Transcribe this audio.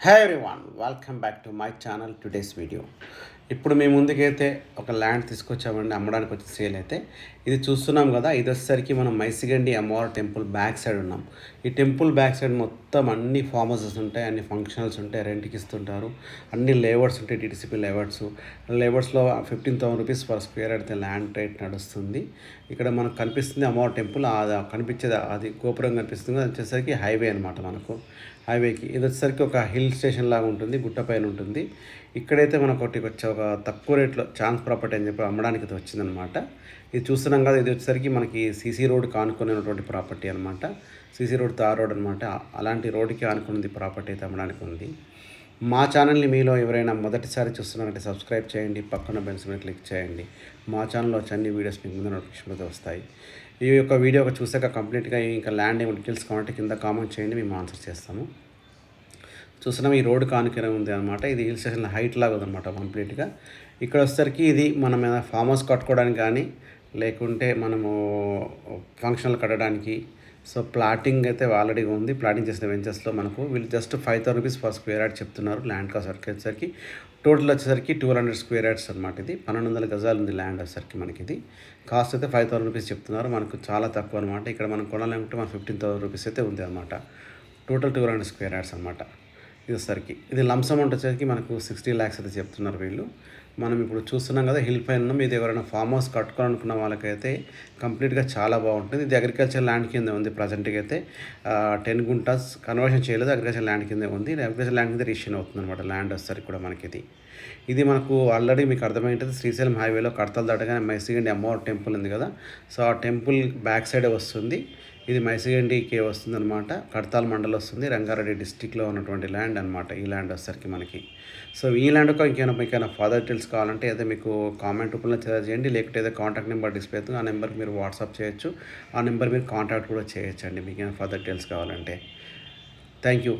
Hey everyone, welcome back to my channel. Today's video. ఇప్పుడు మీ ముందుకైతే ఒక ల్యాండ్ తీసుకొచ్చామండి, అమ్మడానికి వచ్చి సేల్ అయితే. ఇది చూస్తున్నాం కదా, ఇది వచ్చేసరికి మనం మైసిగండి అమ్మవారి టెంపుల్ బ్యాక్ సైడ్ ఉన్నాం. ఈ టెంపుల్ బ్యాక్ సైడ్ మొత్తం అన్ని ఫామ్ హౌసెస్ ఉంటాయి, అన్ని ఫంక్షనల్స్ ఉంటాయి, రెంట్కి ఇస్తుంటారు. అన్ని లేఅవుట్స్ ఉంటాయి, టీటీసీపీ లేఅవుట్స్. లేఅవుట్స్లో 15,000 రూపీస్ పర్ స్క్వేర్ అయితే ల్యాండ్ రేట్ నడుస్తుంది. ఇక్కడ మనకు కనిపిస్తుంది అమ్మవారి టెంపుల్, అది కనిపించేది అది గోపురం కనిపిస్తుంది. అది వచ్చేసరికి హైవే అనమాట. మనకు హైవేకి ఇది వచ్చేసరికి ఒక హిల్ స్టేషన్ లాగా ఉంటుంది, గుట్టపైన ఉంటుంది. ఇక్కడైతే మనకు ఒకటి వచ్చి ఒక తక్కువ రేట్లో ఛాన్స్ ప్రాపర్టీ అని చెప్పి అమ్మడానికి ఇది వచ్చిందనమాట. ఇది చూస్తున్నాం కదా, ఇది వచ్చేసరికి మనకి సీసీ రోడ్ కానుకునేటువంటి ప్రాపర్టీ అనమాట. సీసీ రోడ్ తార్ రోడ్ అనమాట. అలాంటి రోడ్డుకి ఆనుకున్నది ప్రాపర్టీ అయితే అమ్మడానికి ఉంది. మా ఛానల్ని మీలో ఎవరైనా మొదటిసారి చూస్తున్నారంటే సబ్స్క్రైబ్ చేయండి, పక్కన బెల్స్ మీద క్లిక్ చేయండి. మా ఛానల్లో వచ్చి అన్ని వీడియోస్ మీకు ముందు నోటిఫికేషన్ అయితే వస్తాయి. ఈ యొక్క వీడియో చూసాక కంప్లీట్గా ఇంకా ల్యాండ్ ఏమైనా డీటెయిల్స్ కావాలంటే కింద కామెంట్ చేయండి, మేము ఆన్సర్ చేస్తాము. చూస్తున్నాం ఈ రోడ్ కానుకనే ఉంది అనమాట. ఇది హిల్ స్టేషన్ హైట్ లాగా ఉందన్నమాట కంప్లీట్గా. ఇక్కడ వచ్చేసరికి ఇది మనం ఏదైనా ఫామ్ హౌస్ కట్టుకోవడానికి కానీ, లేకుంటే మనము ఫంక్షన్లు కట్టడానికి. సో ప్లాటింగ్ అయితే ఆల్రెడీ ఉంది. ప్లాటింగ్ చేసిన వెంచర్స్లో మనకు వీళ్ళు just 5,000 rupees per square yard చెప్తున్నారు. ల్యాండ్ కాస్ట్ వచ్చేసరికి టోటల్ వచ్చేసరికి 200 స్క్వేర్ యార్డ్స్ అనమాట. ఇది 1,200 గజాలు ఉంది ల్యాండ్ వచ్చేసరికి మనకి. ఇది కాస్ట్ అయితే 5,000 రూపీస్ చెప్తున్నారు. మనకు చాలా తక్కువ అనమాట. ఇక్కడ మనం కొనాలంటే మన 15,000 రూపీస్ అయితే ఉంది అనమాట. టోటల్ 200 స్క్వేర్ యార్డ్స్ అనమాట. ఇది వచ్చేసరికి ఇది లంప్స్ అమౌంట్ వచ్చేసరికి మనకు 60 lakhs అయితే చెప్తున్నారు వీళ్ళు. మనం ఇప్పుడు చూస్తున్నాం కదా, హిల్ పైన ఉన్నాం. ఇది ఎవరైనా ఫామ్ హౌస్ కట్టుకోవాలనుకున్న వాళ్ళకైతే కంప్లీట్గా చాలా బాగుంటుంది. ఇది అగ్రికల్చర్ ల్యాండ్ కింద ఉంది. ప్రజెంట్గా అయితే 10 గుంటాస్ కన్వర్షన్ చేయలేదు, అగ్రికల్చర్ ల్యాండ్ కింద ఉంది. అగ్రికల్చర్ ల్యాండ్ కింద రిజిస్ట్రేషన్ అవుతుంది అనమాట. ల్యాండ్ వచ్చేసరికి కూడా మనకి ఇది మనకు ఆల్రెడీ మీకు అర్థమైంటుంది. శ్రీశైలం హైవేలో కడతలు దాటగానే మైసిగండి అమ్మవారి టెంపుల్ ఉంది కదా, సో ఆ టెంపుల్ బ్యాక్ సైడే వస్తుంది. ఇది మైసిగండికి వస్తుంది అనమాట. కడతాల్ మండలం వస్తుంది, రంగారెడ్డి డిస్టిక్లో ఉన్నటువంటి ల్యాండ్ అనమాట. ఈ ల్యాండ్ వచ్చేసరికి మనకి. సో ఈ ల్యాండ్ మీకైనా ఫర్దర్ డీటెయిల్స్ కావాలంటే అయితే మీకు కామెంట్ రూపంలో చేయండి, లేకపోతే ఏదో కాంటాక్ట్ నెంబర్ డిస్ప్లే అవుతుంది, ఆ నెంబర్కి మీరు వాట్సాప్ చేయొచ్చు. ఆ నెంబర్ మీరు కాంటాక్ట్ కూడా చేయొచ్చండి మీకైనా ఫర్దర్ డీటెయిల్స్ కావాలంటే. Thank you.